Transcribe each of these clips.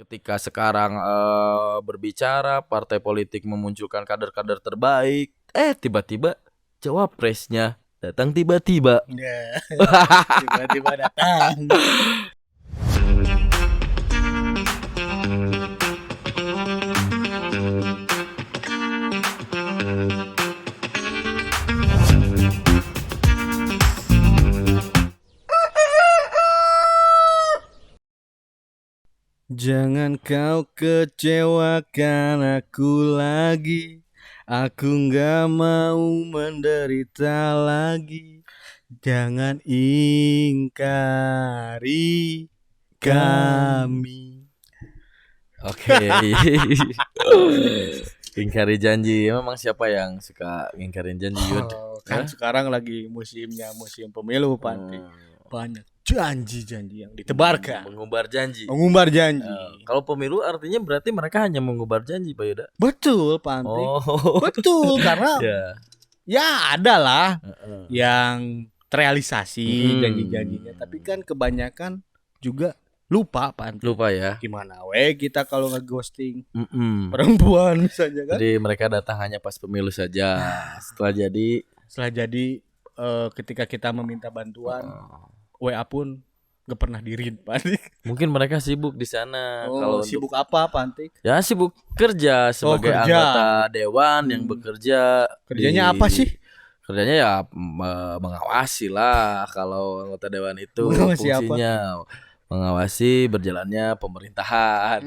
Ketika sekarang berbicara partai politik memunculkan kader-kader terbaik, tiba-tiba cawapresnya datang tiba-tiba. Ya, tiba-tiba datang. Jangan kau kecewakan aku lagi. Aku gak mau menderita lagi. Jangan ingkari kami. Oke. Ingkari janji. Memang siapa yang suka ingkarin janji, Yud? Kan sekarang lagi musim pemilu, Panti. Banyak janji-janji yang ditebarkan. Mengumbar janji. Mengumbar janji. Kalau pemilu artinya berarti mereka hanya mengumbar janji, Pak Yuda. Betul, Panti. Oh. Betul, karena ya ada lah yang terrealisasi janji-janjinya, tapi kan kebanyakan juga lupa, Panti. Lupa ya. Gimana kita kalau ngeghosting perempuan misalnya kan. Jadi mereka datang hanya pas pemilu saja. Setelah jadi ketika kita meminta bantuan WA pun gak pernah di-read, Panti. Mungkin mereka sibuk di sana. Kalau sibuk apa, Panti? Ya sibuk kerja sebagai anggota dewan yang bekerja. Kerjanya apa sih? Kerjanya ya mengawasi lah kalau anggota dewan itu. Mengawasi fungsinya mengawasi berjalannya pemerintahan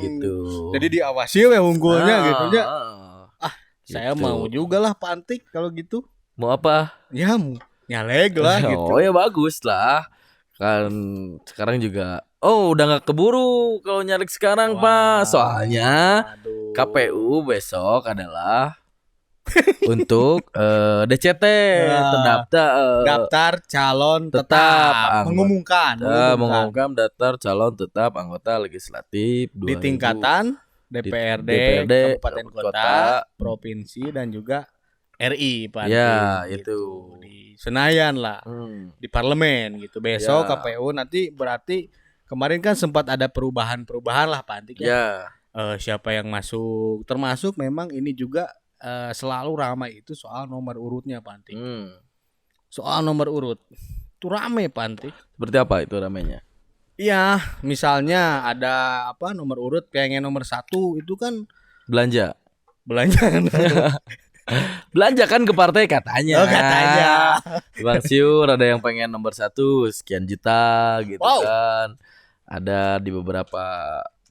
gitu. Jadi diawasi ya unggulnya gitu ya. Saya gitu. mau juga lah, Pantik, kalau gitu. Mau apa? Ya nyaleg lah gitu. Oh ya bagus lah. Kan sekarang juga udah gak keburu kalau nyalek sekarang, Pak. Soalnya KPU besok adalah untuk DCT daftar calon tetap mengumumkan daftar calon tetap anggota legislatif di tingkatan DPRD, kabupaten kota, provinsi dan juga RI, Pak. Ya, gitu. Di Senayan lah. Di parlemen gitu. Besok KPU nanti berarti kemarin kan sempat ada perubahan lah, Pak. Ya. Siapa yang masuk, termasuk memang ini juga selalu ramai itu soal nomor urutnya, Panti. Soal nomor urut itu ramai, Panti. Seperti apa itu ramainya? Iya, misalnya ada nomor urut pengen nomor 1 itu kan belanja. Belanja kan ke partai katanya. Katanya. Bang Siur ada yang pengen nomor 1 sekian juta gitu kan. Ada di beberapa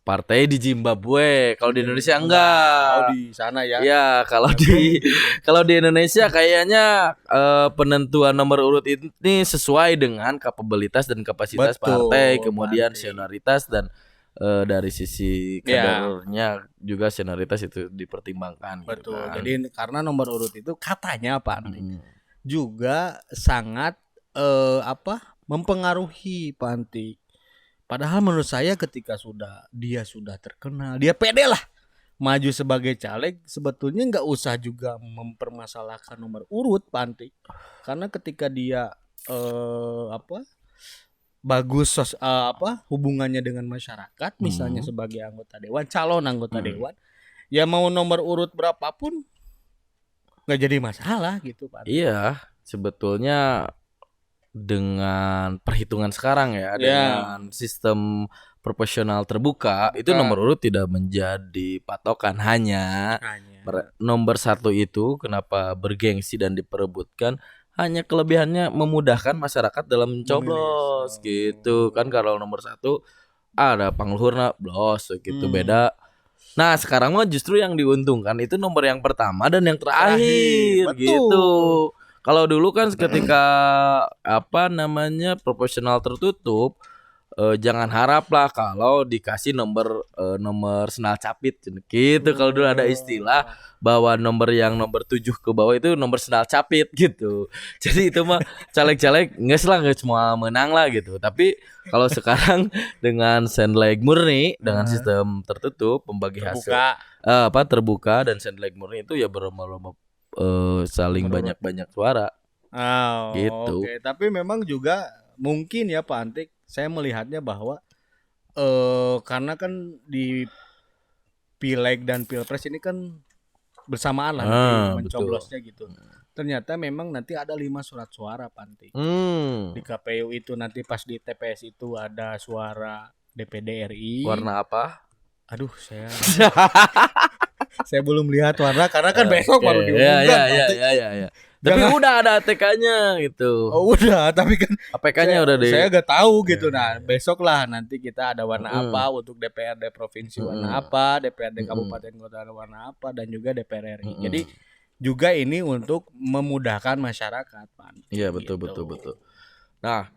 partai di Zimbabwe, kalau di Indonesia enggak. Oh, di sana ya. Ya, kalau di Indonesia kayaknya penentuan nomor urut ini sesuai dengan kapabilitas dan kapasitas partai, kemudian senioritas dan dari sisi kadernya juga senioritas itu dipertimbangkan. Betul. Gitu kan. Jadi karena nomor urut itu katanya Pak juga sangat mempengaruhi, Pak Anti. Padahal menurut saya ketika dia sudah terkenal, dia pede lah maju sebagai caleg, sebetulnya nggak usah juga mempermasalahkan nomor urut, Pak Anti. Karena ketika dia bagus hubungannya dengan masyarakat, misalnya sebagai anggota dewan, calon anggota dewan, ya mau nomor urut berapapun nggak jadi masalah gitu, Pak. Iya, sebetulnya dengan perhitungan sekarang ya, dengan sistem proporsional terbuka, itu nomor urut tidak menjadi patokan, hanya nomor 1 itu kenapa bergengsi dan diperebutkan, hanya kelebihannya memudahkan masyarakat dalam mencoblos gitu kan. Kalau nomor 1 ada pangluhurna blos gitu beda. Nah sekarang mah justru yang diuntungkan itu nomor yang pertama dan yang terakhir gitu. Kalau dulu kan ketika proporsional tertutup, jangan haraplah kalau dikasih nomor senal capit gitu. Kalau dulu ada istilah bahwa nomor 7 ke bawah itu nomor senal capit gitu. Jadi itu mah caleg-caleg nggak semua menang lah gitu. Tapi kalau sekarang dengan senleg murni, dengan sistem tertutup, pembagi hasil terbuka dan senleg murni itu ya berlomba-lomba saling banyak suara. Gitu. Oke. Tapi memang juga mungkin ya Pak Antik, saya melihatnya bahwa karena kan di Pileg dan Pilpres ini kan bersamaan lah nanti mencoblosnya gitu. Ternyata memang nanti ada 5 surat suara Panti. Di KPU itu nanti pas di TPS itu ada suara DPD RI. Warna apa? Aduh, saya belum lihat warna karena kan besok baru diumumkan. Iya. Tapi udah ada ATK-nya gitu. Oh, udah, tapi kan APK-nya udah saya gak tahu gitu. Nah, besok lah nanti kita ada warna apa untuk DPRD provinsi warna apa, DPRD kabupaten kota warna apa, dan juga DPR RI. Jadi juga ini untuk memudahkan masyarakat, Pak. Iya, betul. Nah,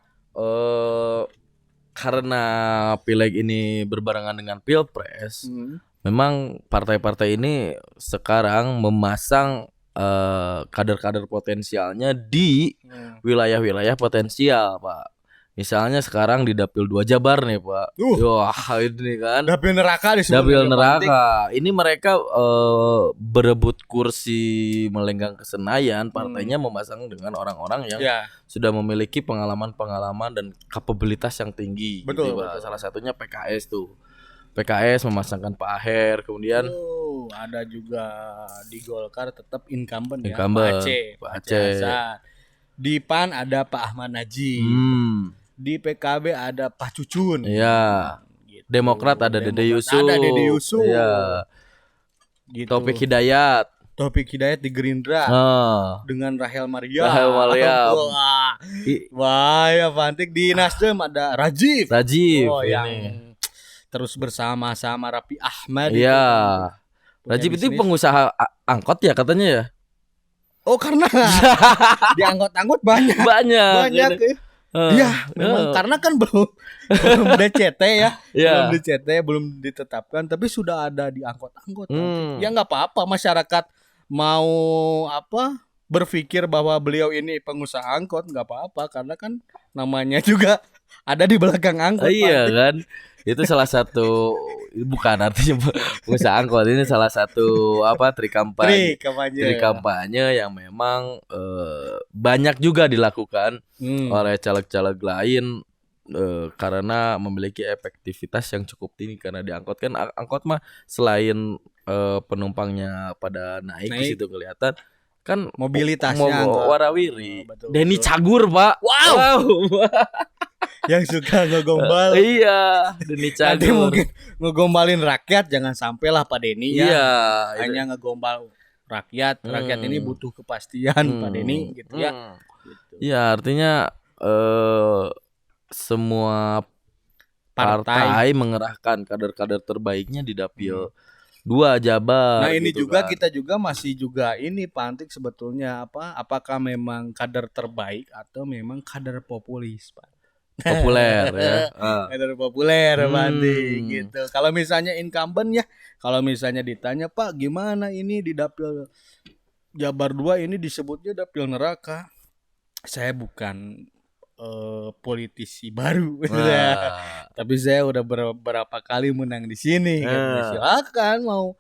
karena Pileg ini berbarengan dengan Pilpres, memang partai-partai ini sekarang memasang kader-kader potensialnya di wilayah-wilayah potensial, Pak. Misalnya sekarang di Dapil 2 Jabar nih, Pak. Wah, ini kan. Dapil neraka Dapil neraka. Ini mereka berebut kursi melenggang ke Senayan, partainya memasang dengan orang-orang yang sudah memiliki pengalaman-pengalaman dan kapabilitas yang tinggi. Betul, gitu, Pak. Salah satunya PKS tuh. PKS memasangkan Pak Aher, kemudian ada juga di Golkar tetap incumbent ya, Pak Aceh. Di PAN ada Pak Ahmad Najib. Di PKB ada Pak Cucun. Iya. Gitu. Demokrat ada Dede Yusuf. Iya. Gitu. Taufik Hidayat di Gerindra. Dengan Rahel Maryam. Wah, ya Pantik. Di Nasdem ada Rajif. Yang terus bersama-sama Raffi Ahmad. Iya. Rajib itu pengusaha angkot ya katanya ya. Oh, karena di angkot-angkot banyak. Iya, memang karena kan belum DCT ya. Belum DCT, belum ditetapkan, tapi sudah ada di angkot-angkot. Ya nggak apa-apa, masyarakat mau berpikir bahwa beliau ini pengusaha angkot nggak apa-apa, karena kan namanya juga ada di belakang angkot. Iya kan. Itu salah satu, bukan artinya pengusaha angkot, ini salah satu trik kampanye yang memang banyak juga dilakukan oleh caleg-caleg lain karena memiliki efektivitas yang cukup tinggi. Karena di angkot kan, angkot mah selain penumpangnya pada naik di situ kelihatan kan mobilitasnya warawiri. Denny Cagur, Pak. Wow. Yang suka ngegombal. Iya, Denny Cagur. Nanti mungkin ngegombalin rakyat, jangan sampai lah Pak Denny ya. Hanya ngegombal rakyat. Rakyat ini butuh kepastian Pak Denny gitu ya. Iya, artinya semua partai mengerahkan kader-kader terbaiknya di Dapil 2 Jabar. Nah, ini gitu juga kan. Kita juga masih ini Pak Antik sebetulnya apakah memang kader terbaik atau memang kader populis, Pak? Populer ya. Kader populer Pak Antik gitu. Kalau misalnya incumbent ya, kalau misalnya ditanya, Pak, gimana ini di Dapil Jabar 2 ini disebutnya Dapil neraka. Saya bukan politisi baru, tapi saya udah beberapa kali menang di sini. Silakan mau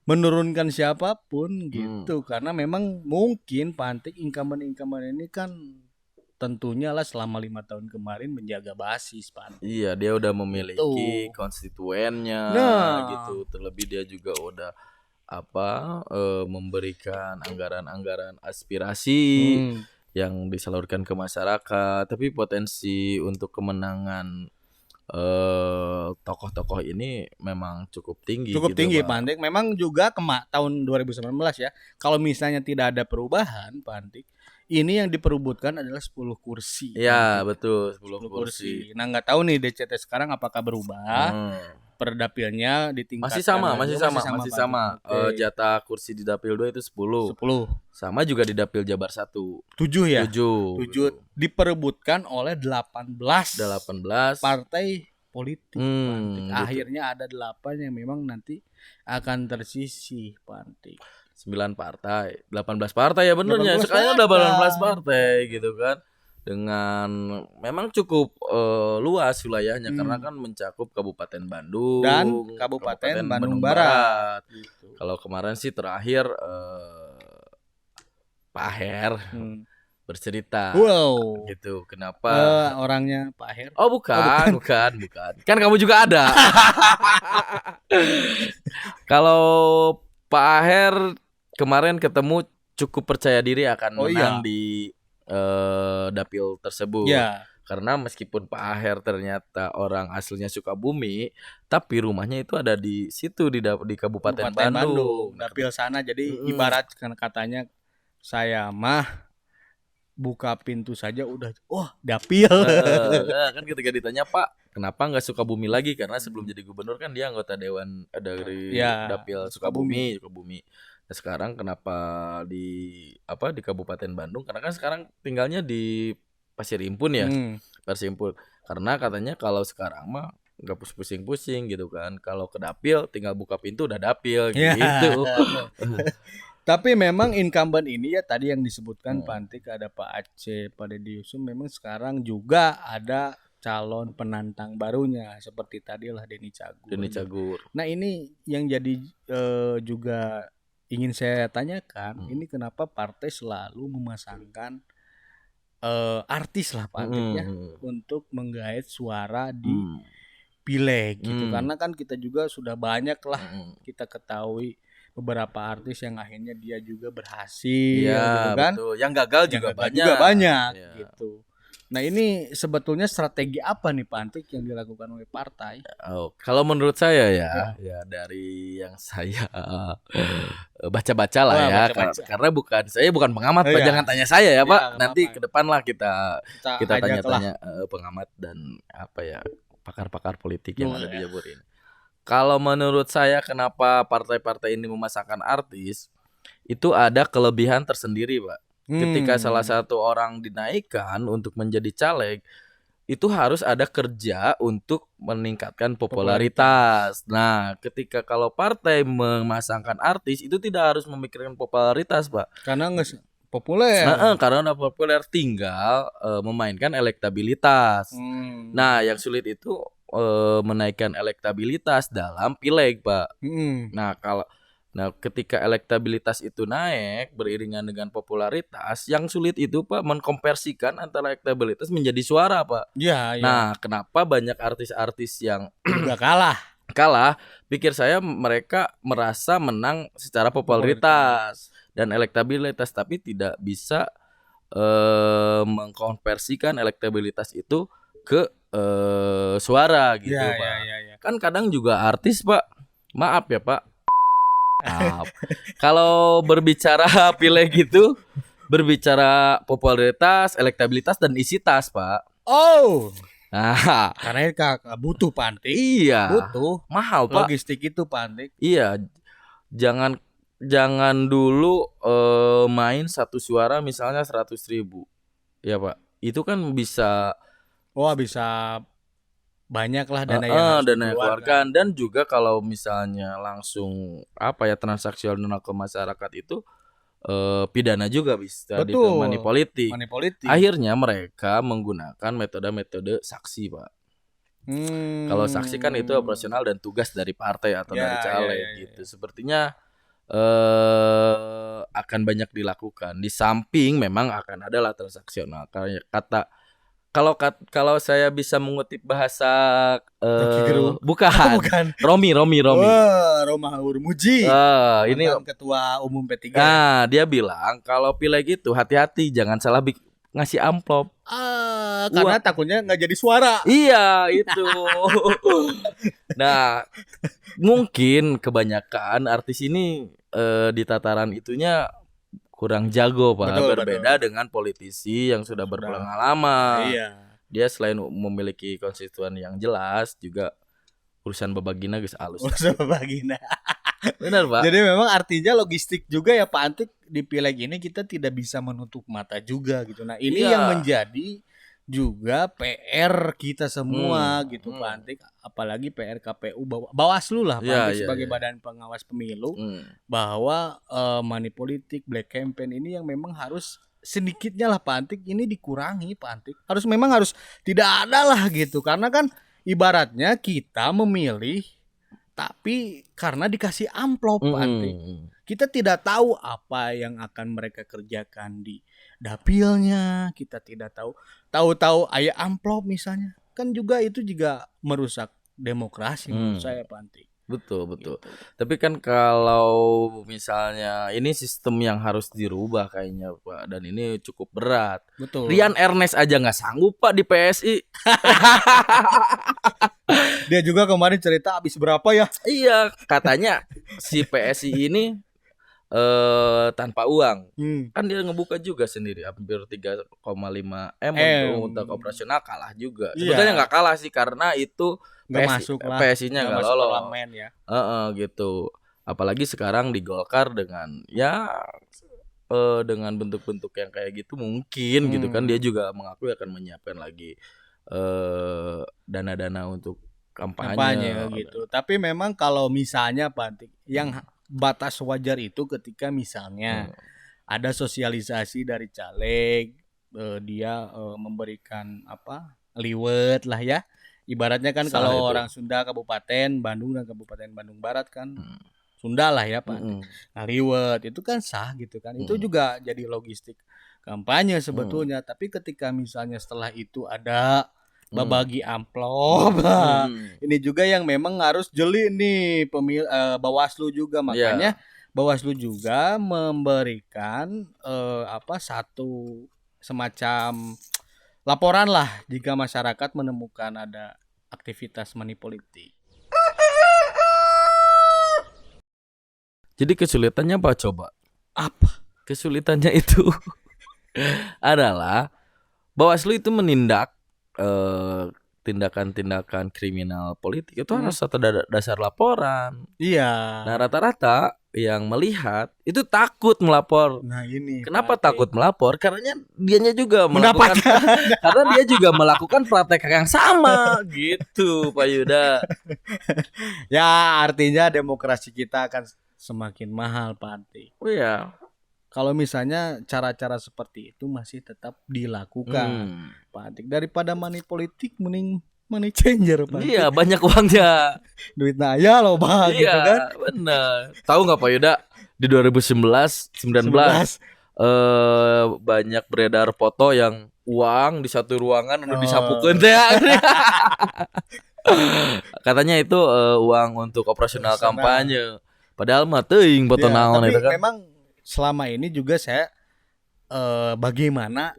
menurunkan siapapun gitu, karena memang mungkin Pantik incumbent ini kan tentunya lah selama 5 tahun kemarin menjaga basis Pantik. Iya, dia udah memiliki konstituennya, gitu. Terlebih dia juga udah memberikan anggaran-anggaran aspirasi yang disalurkan ke masyarakat. Tapi potensi untuk kemenangan tokoh-tokoh ini memang cukup tinggi. Cukup tinggi Pak Antik. Memang juga tahun 2019 ya, kalau misalnya tidak ada perubahan Pak Antik, ini yang diperebutkan adalah 10 kursi. Iya betul, 10 kursi. Nah nggak tahu nih DCT sekarang apakah berubah per dapilnya ditingkatkan. Masih sama. Jatah kursi di Dapil 2 itu 10. Sama juga di Dapil Jabar 1. 7 ya? 7. Diperebutkan oleh 18 partai politik. Akhirnya ada 8 yang memang nanti akan tersisih Pantik. 9 partai, 18 partai ya benernya. Sekarang 18 partai gitu kan. Dengan memang cukup luas wilayahnya karena kan mencakup Kabupaten Bandung dan Kabupaten Bandung Barat. Gitu. Kalau kemarin sih terakhir Pak Aher bercerita. Wow. Gitu. Kenapa? Orangnya Pak Her. Oh, bukan. Kan kamu juga ada. Kalau Pak Aher kemarin ketemu cukup percaya diri akan menang di dapil tersebut. Ya. Karena meskipun Pak Aher ternyata orang aslinya Sukabumi, tapi rumahnya itu ada di situ di Kabupaten Bandung. Dapil sana. Jadi ibarat kan katanya saya mah buka pintu saja udah dapil. Kan ketika ditanya, Pak, kenapa nggak Sukabumi lagi? Karena sebelum jadi gubernur kan dia anggota dewan dari dapil Sukabumi. Nah, sekarang kenapa di Kabupaten Bandung? Karena kan sekarang tinggalnya di Pasir Impun ya. Pasir Impun. Karena katanya kalau sekarang mah nggak pusing-pusing gitu kan. Kalau ke dapil tinggal buka pintu udah dapil gitu. Tapi memang incumbent ini ya tadi yang disebutkan Pak Antik, ada Pak Aceh, Pak Deddy Yusuf, memang sekarang juga ada calon penantang barunya seperti tadilah Denny Cagur. Nah, ini yang jadi juga ingin saya tanyakan, ini kenapa partai selalu memasangkan artis lah Pak Antik ya untuk menggait suara di pileg gitu. Karena kan kita juga sudah banyak lah kita ketahui beberapa artis yang akhirnya dia juga berhasil gitu kan. Betul. Yang gagal juga banyak gitu. Nah, ini sebetulnya strategi apa nih Pak Antik yang dilakukan oleh partai? Kalau menurut saya ya dari yang saya baca-baca lah karena saya bukan pengamat Pak, jangan tanya saya ya Pak. Nanti ke depan lah kita tanya-tanya pengamat dan pakar-pakar politik yang ada di Jawa ini. Kalau menurut saya kenapa partai-partai ini memasangkan artis, itu ada kelebihan tersendiri Pak. Ketika salah satu orang dinaikkan untuk menjadi caleg, itu harus ada kerja untuk meningkatkan popularitas. Nah, ketika kalau partai memasangkan artis, itu tidak harus memikirkan popularitas Pak. Karena nggak populer. Karena udah populer, tinggal memainkan elektabilitas. Nah, yang sulit itu menaikkan elektabilitas dalam pileg Pak. Nah, ketika elektabilitas itu naik beriringan dengan popularitas, yang sulit itu Pak mengkonversikan antara elektabilitas menjadi suara Pak. Nah, kenapa banyak artis-artis yang juga kalah? Pikir saya mereka merasa menang secara popularitas dan elektabilitas, tapi tidak bisa mengkonversikan elektabilitas itu ke suara gitu Pak. Kan kadang juga artis Pak, maaf ya Pak, kalau berbicara pileg gitu, berbicara popularitas, elektabilitas dan isi tas Pak. Karena butuh Pak Antik. Iya. Butuh. Mahal Pak. Logistik itu Pak Antik. Iya. Jangan dulu main satu suara misalnya 100.000. Ya Pak. Itu kan bisa bisa banyak lah dana yang dikeluarkan. Dan juga kalau misalnya langsung transaksional ke masyarakat itu pidana juga bisa money politik. Akhirnya mereka menggunakan metode-metode saksi Pak. Kalau saksi kan itu operasional dan tugas dari partai atau dari caleg gitu. Sepertinya akan banyak dilakukan. Di samping memang akan adalah transaksional. Kalau saya bisa mengutip bahasa bukan. Romi. Roma Hurmuji. Ini ketua umum P3. Nah, dia bilang kalau pileg itu hati-hati jangan salah ngasih amplop. Karena takutnya nggak jadi suara. Iya, itu. Nah, mungkin kebanyakan artis ini di tataran itunya kurang jago Pak. Berbeda dengan politisi yang sudah berpengalaman. Dia selain memiliki konstituen yang jelas, juga urusan babagina guys halus. Urusan babagina. Benar Pak. Jadi memang artinya logistik juga ya Pak Antik, di pileg ini kita tidak bisa menutup mata juga gitu. Nah, ini yang menjadi juga PR kita semua gitu Pak Antik, apalagi PR KPU Bawaslu lah Pak Antik sebagai badan pengawas pemilu, bahwa money politik, black campaign ini yang memang harus sedikitnya lah Pak Antik ini dikurangi Pak Antik. Harus tidak ada lah gitu. Karena kan ibaratnya kita memilih tapi karena dikasih amplop Pak Antik. Kita tidak tahu apa yang akan mereka kerjakan di dapilnya, kita tidak tahu aya amplop misalnya. Kan juga itu juga merusak demokrasi menurut saya Pak Anti. Betul. Gitu. Tapi kan kalau misalnya ini sistem yang harus dirubah kayaknya Pak, dan ini cukup berat. Betul. Rian Ernest aja nggak sanggup Pak di PSI. Dia juga kemarin cerita habis berapa ya? Iya, katanya si PSI ini tanpa uang. Kan dia ngebuka juga sendiri hampir 3,5 M untuk operasional, kalah juga. Sebetulnya nggak kalah sih karena itu nggak masuk lah. PSI-nya nggak lolos. Parlemen ya. Gitu. Apalagi sekarang di Golkar dengan dengan bentuk-bentuk yang kayak gitu mungkin gitu kan, dia juga mengakui akan menyiapkan lagi dana-dana untuk kampanye gitu. Tapi memang kalau misalnya Pak, yang batas wajar itu ketika misalnya ada sosialisasi dari caleg, dia memberikan liwet lah ya. Ibaratnya kan kalau orang Sunda Kabupaten Bandung dan Kabupaten Bandung Barat kan Sunda lah ya Pak. Nah, liwet itu kan sah gitu kan. Itu juga jadi logistik kampanye sebetulnya. Tapi ketika misalnya setelah itu ada bagi amplop, ini juga yang memang harus jeli nih Bawaslu juga, makanya Bawaslu juga memberikan satu semacam laporan lah jika masyarakat menemukan ada aktivitas money politik. Jadi kesulitannya apa coba? Apa? Kesulitannya itu adalah Bawaslu itu menindak tindakan-tindakan kriminal politik itu harus satu dasar laporan. Iya. Nah, rata-rata yang melihat itu takut melapor. Nah, ini. Kenapa takut melapor? Karena dianya juga melakukan karena dia juga melakukan praktek yang sama gitu, Pak Yuda. Ya, artinya demokrasi kita akan semakin mahal, Pak Anti. Oh iya. Kalau misalnya cara-cara seperti itu masih tetap dilakukan, Pak Antik, daripada money politik mending money changer, Pak Antik. Iya, banyak uangnya. Duitnya ya loh, Bang, iya, gitu kan. Benar. Tahu nggak Pak Yuda, di 2019 banyak beredar foto yang uang di satu ruangan udah disapukeun teh. Katanya itu uang untuk operasional kampanye. Padahal mah teuing foto naon itu kan. Memang selama ini juga saya bagaimana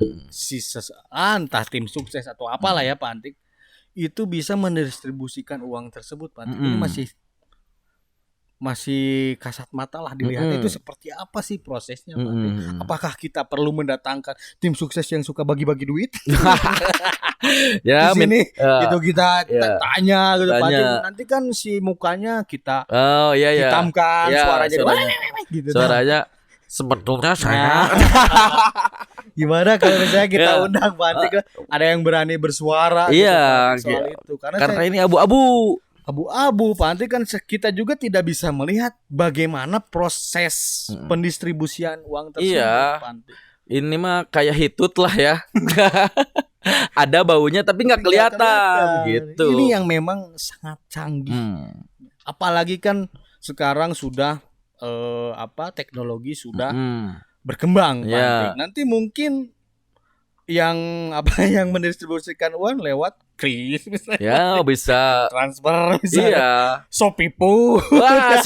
entah tim sukses atau apalah ya Pak Antik itu bisa mendistribusikan uang tersebut, Pak Antik. Ini masih kasat mata lah dilihat itu seperti apa sih prosesnya, Pak Antik. Apakah kita perlu mendatangkan tim sukses yang suka bagi-bagi duit? Ya, di sini itu kita tanya gitu, Pak Antik. Nanti kan si mukanya kita hitamkan, suaranya gitu. Suaranya sebetulnya saya. Gimana kalau misalnya kita undang Pak Antik, ada yang berani bersuara soal itu, karena ini abu-abu Pak Antik kan kita juga tidak bisa melihat bagaimana proses pendistribusian uang tersebut, Pak Antik. Ini mah kayak hitut lah ya. Ada baunya tapi nggak kelihatan gitu. Ini yang memang sangat canggih. Apalagi kan sekarang sudah teknologi sudah berkembang, Pak Antik. Nanti mungkin yang mendistribusikan uang lewat kris misalnya. Ya, bisa transfer misalnya. Iya. Shopeepoo. Wah,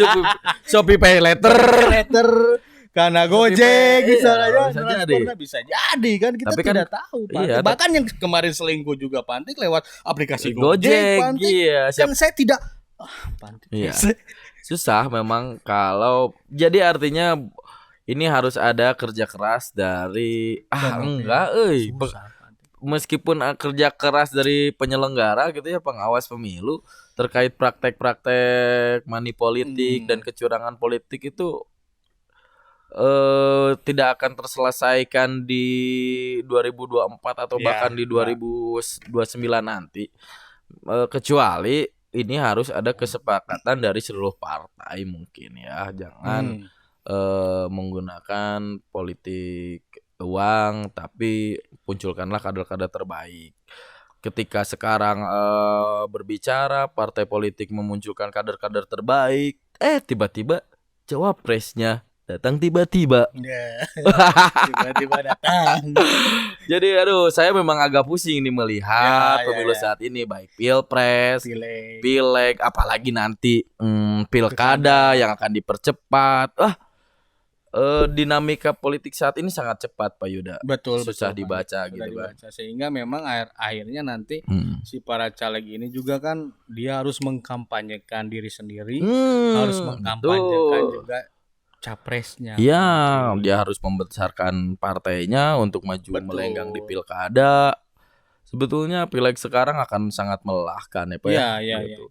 Shopee Pay Later. Karena Gojek misalnya bisa jadi kan kita tapi tidak tahu, Pak. Iya, bahkan yang kemarin selingkuh juga Pak Antik lewat aplikasi Gojek, Pak Antik. Iya, kan saya tidak Pak Antik. Iya. Susah memang kalau jadi artinya ini harus ada kerja keras dari meskipun kerja keras dari penyelenggara gitu ya, pengawas pemilu terkait praktek-praktek money politik dan kecurangan politik itu tidak akan terselesaikan di 2024 atau bahkan di 2029 nanti, kecuali ini harus ada kesepakatan dari seluruh partai mungkin ya, jangan menggunakan politik uang, tapi munculkanlah kader-kader terbaik. Ketika sekarang berbicara partai politik memunculkan kader-kader terbaik, tiba-tiba cawapresnya datang tiba-tiba. Ya, tiba-tiba datang. Jadi aduh, saya memang agak pusing nih melihat Ya, pemilu saat ini, baik pilpres, pileg, apalagi nanti pilkada yang akan dipercepat. Dinamika politik saat ini sangat cepat, Pak Yuda. Betul, susah betul, dibaca Pak. gitu Sudah kan. dibaca. Sehingga memang akhirnya nanti si para caleg ini juga kan dia harus mengkampanyekan diri sendiri, harus mengkampanyekan betul. juga capresnya. Iya, dia harus membesarkan partainya untuk maju melenggang di pilkada. Sebetulnya pileg sekarang akan sangat melelahkan ya, Pak ya. Gitu.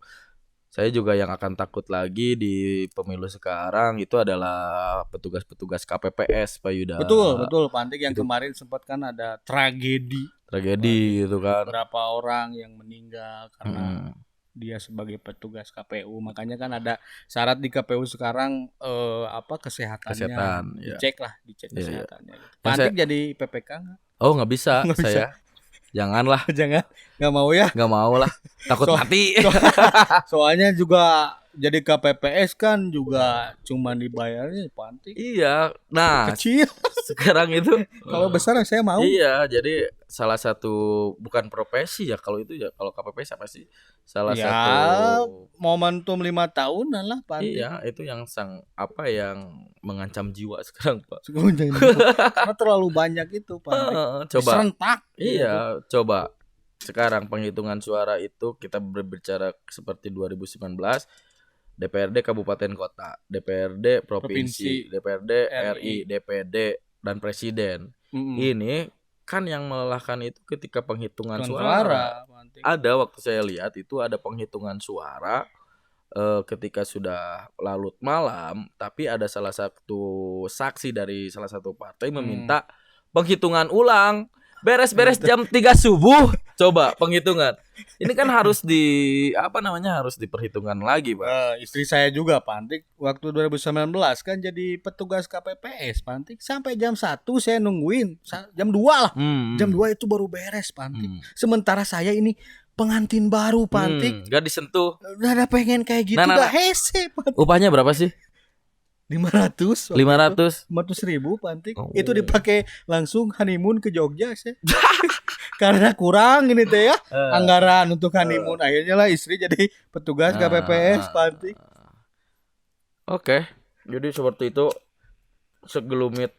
Saya juga yang akan takut lagi di pemilu sekarang itu adalah petugas-petugas KPPS, Pak Yuda. Betul, Pak Antik, yang kemarin sempat kan ada tragedi gitu kan. Beberapa orang yang meninggal karena dia sebagai petugas KPU. Makanya kan ada syarat di KPU sekarang kesehatannya dicek kesehatannya. Pak Antik jadi PPK nggak? Oh, nggak bisa saya. Janganlah. Jangan. Nggak mau ya? Nggak mau lah. Takut mati. Soalnya juga jadi KPPS kan juga cuma dibayarnya Pak Antik. Iya. Nah, kecil. Sekarang itu kalau besar saya mau. Iya, jadi salah satu bukan profesi ya kalau itu ya. Kalau KPPS apa sih? Salah satu momentum 5 tahunan lah Pak Antik. Iya, itu yang yang mengancam jiwa sekarang, Pak. Karena terlalu banyak itu, Pak Antik. Coba. Serentak. Iya, coba. Sekarang penghitungan suara itu kita berbicara seperti 2019, DPRD kabupaten kota, DPRD provinsi, DPRD RI, DPD dan presiden. Ini kan yang melelahkan itu ketika penghitungan suara. Ada waktu saya lihat itu ada penghitungan suara ketika sudah larut malam, tapi ada salah satu saksi dari salah satu partai meminta penghitungan ulang. Beres-beres jam 3 subuh. Coba penghitungan. Ini kan harus harus diperhitungkan lagi, Pak. Istri saya juga, Pak Antik, waktu 2019 kan jadi petugas KPPS, Pak Antik. Sampai jam 1 saya nungguin, jam 2 lah. Jam 2 itu baru beres, Pak Antik. Sementara saya ini pengantin baru, Pak Antik. Gak disentuh. Udah pengen kayak gitu, udah hese, Pak Antik. Upahnya berapa sih? 500 ribu Pak Antik. Itu dipakai langsung honeymoon ke Jogja sih. Karena kurang ini teh ya anggaran untuk honeymoon. Akhirnya lah istri jadi petugas KPPS Pak Antik. Oke. Jadi seperti itu segelumit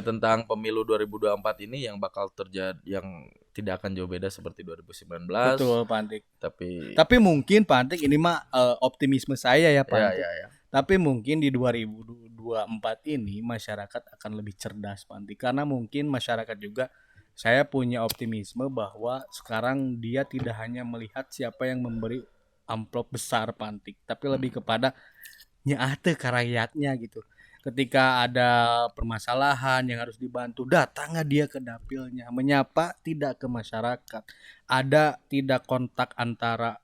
tentang pemilu 2024 ini yang bakal terjadi, yang tidak akan jauh beda seperti 2019. Betul, Pak Antik. Tapi mungkin Pak Antik ini mah optimisme saya ya Pak Antik. Ya. Tapi mungkin di 2024 ini masyarakat akan lebih cerdas Pak Antik. Karena mungkin masyarakat juga, saya punya optimisme bahwa sekarang dia tidak hanya melihat siapa yang memberi amplop besar Pak Antik, tapi lebih kepada nyaate ke rakyatnya gitu. Ketika ada permasalahan yang harus dibantu, datangnya dia ke dapilnya, menyapa tidak ke masyarakat. Ada tidak kontak antara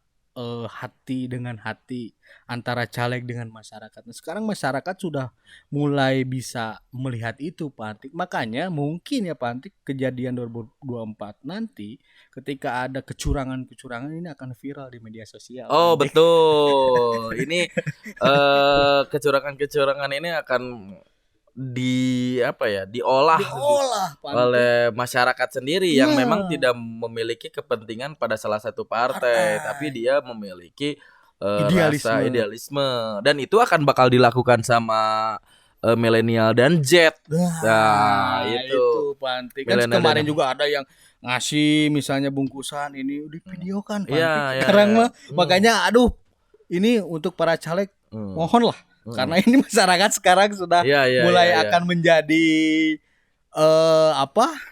hati dengan hati, antara caleg dengan masyarakat. Nah, sekarang masyarakat sudah mulai bisa melihat itu Pak Antik. Makanya mungkin ya Pak Antik, kejadian 2024 nanti ketika ada kecurangan ini akan viral di media sosial. Oh Antik. Betul. Ini kecurangan ini akan diolah oleh masyarakat sendiri yang memang tidak memiliki kepentingan pada salah satu partai, tapi dia memiliki idealisme, dan itu akan bakal dilakukan sama milenial dan Z. Nah, itu Pak Antik. Kan kemarin juga ada yang ngasih misalnya bungkusan ini di video kan Pak Antik. Sekarang mah makanya ini untuk para caleg mohonlah. Karena ini masyarakat sekarang sudah mulai akan menjadi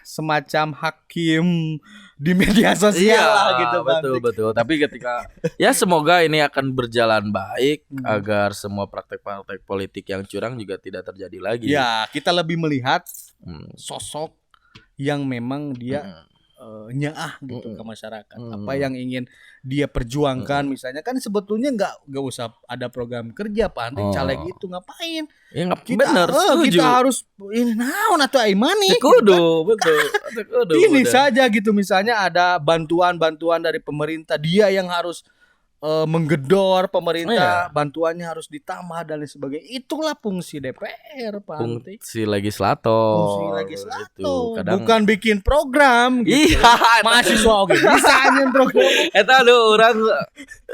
semacam hakim di media sosial lah gitu Bang. Betul. Tapi ketika semoga ini akan berjalan baik agar semua praktek-praktek politik yang curang juga tidak terjadi lagi. Ya, kita lebih melihat sosok yang memang dia nyaah gitu ke masyarakat. Apa yang ingin dia perjuangkan misalnya, kan sebetulnya nggak usah ada program kerja Pak Antik. Caleg itu ngapain? Ya benar, kita harus ini naon atau imani. Betul. Ini saja gitu, misalnya ada bantuan dari pemerintah, dia yang harus menggedor pemerintah, Iya. bantuannya harus ditambah dan lain sebagainya. Itulah fungsi DPR, Pak Antik. Fungsi legislator. Fungsi Itu legislator, kadang bukan bikin program gitu. iya. Mahasiswa oke bisa nyen program. Eta ada orang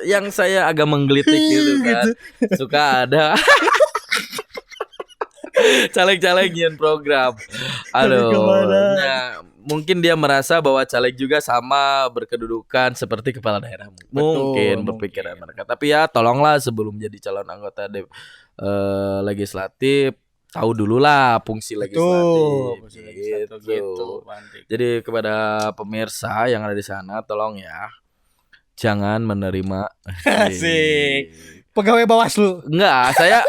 yang saya agak menggelitik gitu kan. Suka ada caleg-caleg nyian program. Aduh. kemana? Ya, mungkin dia merasa bahwa caleg juga sama berkedudukan seperti kepala daerah. Mungkin berpikiran mereka. Tapi ya tolonglah sebelum jadi calon anggota legislatif tahu dulu lah fungsi legislatif. Gitu, Pak Antik. Jadi kepada pemirsa yang ada di sana tolong ya jangan menerima Asik. Pegawai Bawaslu. Enggak, saya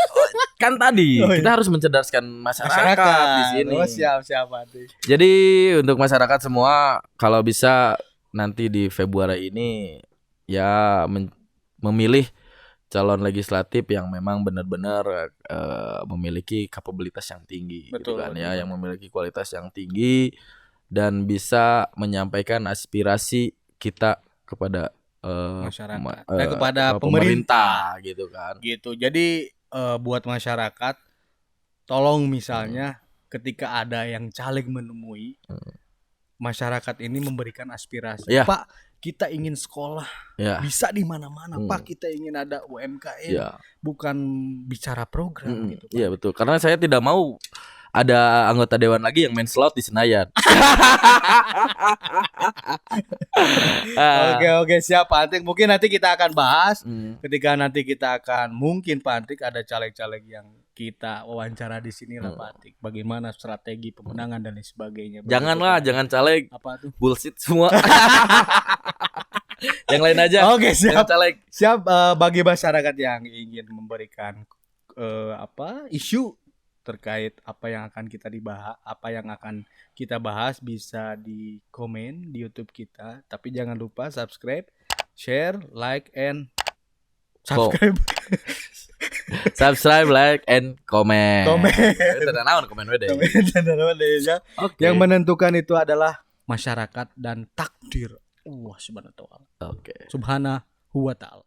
kan tadi Oh, iya. kita harus mencerdaskan masyarakat di sini. Oh, siap Antik. Jadi untuk masyarakat semua kalau bisa nanti di Februari ini ya memilih calon legislatif yang memang benar-benar memiliki kapabilitas yang tinggi gitu Betul, kan betul. ya, yang memiliki kualitas yang tinggi dan bisa menyampaikan aspirasi kita kepada Masyarakat. Kepada pemerintah gitu kan. Gitu. Jadi buat masyarakat tolong misalnya ketika ada yang caleg menemui masyarakat ini memberikan aspirasi. Ya. Pak, kita ingin sekolah Ya. bisa di mana-mana. Pak, kita ingin ada UMKM. Ya. Bukan bicara program gitu, Pak. Iya betul. Karena saya tidak mau ada anggota dewan lagi yang main slot di Senayan. Oke, siap Pak Antik. Mungkin nanti kita akan bahas ketika nanti kita akan mungkin Pak Antik ada caleg-caleg yang kita wawancara di sini lah Pak Antik. Bagaimana strategi pemenangan dan lain sebagainya. Janganlah, jangan caleg. Apa tuh? Bullshit semua. Yang lain aja. Oke, siap. Jangan caleg. Siap bagi masyarakat yang ingin memberikan isu terkait apa yang akan kita dibahas, apa yang akan kita bahas bisa di komen di YouTube kita. Tapi jangan lupa subscribe, share, like, and subscribe. Subscribe, like, and comment. Komen. Itu naon komen we deh. Oke. Yang menentukan itu adalah masyarakat dan takdir Allah Subhanahu wa taala. Oke. Subhanahu wa taala.